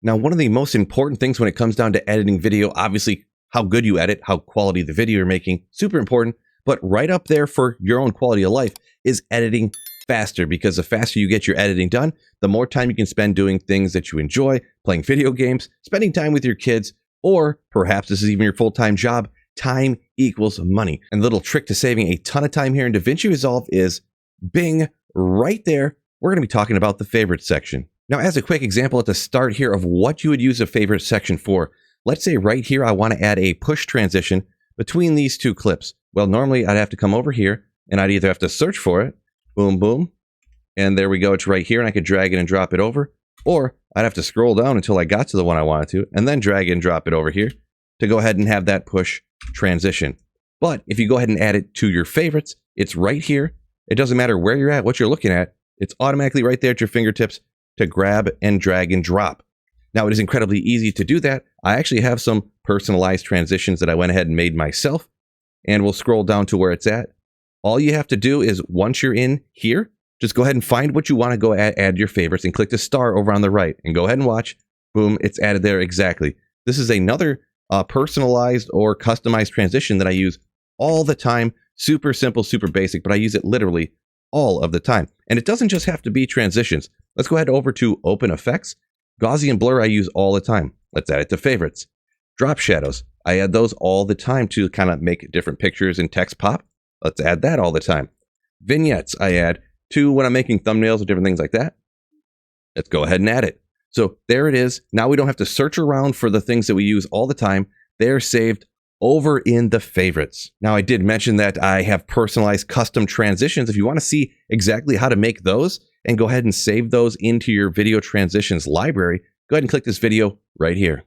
Now, one of the most important things when it comes down to editing video, obviously how good you edit, how quality the video you're making, super important, but right up there for your own quality of life is editing faster, because the faster you get your editing done, the more time you can spend doing things that you enjoy, playing video games, spending time with your kids, or perhaps this is even your full-time job. Time equals money. And the little trick to saving a ton of time here in DaVinci Resolve is bing, right there. We're going to be talking about the favorites section. Now, as a quick example at the start here of what you would use a favorite section for, let's say right here, I want to add a push transition between these two clips. Well, normally I'd have to come over here and I'd either have to search for it, boom, boom, and there we go, it's right here, and I could drag it and drop it over, or I'd have to scroll down until I got to the one I wanted to, and then drag it and drop it over here to go ahead and have that push transition. But if you go ahead and add it to your favorites, it's right here. It doesn't matter where you're at, what you're looking at, it's automatically right there at your fingertips to grab and drag and drop. Now, it is incredibly easy to do that. I actually have some personalized transitions that I went ahead and made myself, and we'll scroll down to where it's at. All you have to do is, once you're in here, just go ahead and find what you want to go add your favorites and click the star over on the right and go ahead and watch. Boom, it's added there exactly. This is another personalized or customized transition that I use all the time. Super simple, super basic, but I use it literally all of the time. And it doesn't just have to be transitions. Let's go ahead over to Open Effects. Gaussian blur I use all the time. Let's add it to favorites. Drop shadows. I add those all the time to kind of make different pictures and text pop. Let's add that all the time. Vignettes I add to when I'm making thumbnails or different things like that. Let's go ahead and add it. So there it is. Now we don't have to search around for the things that we use all the time. They're saved over in the favorites. Now, I did mention that I have personalized custom transitions. If you want to see exactly how to make those and go ahead and save those into your video transitions library, go ahead and click this video right here.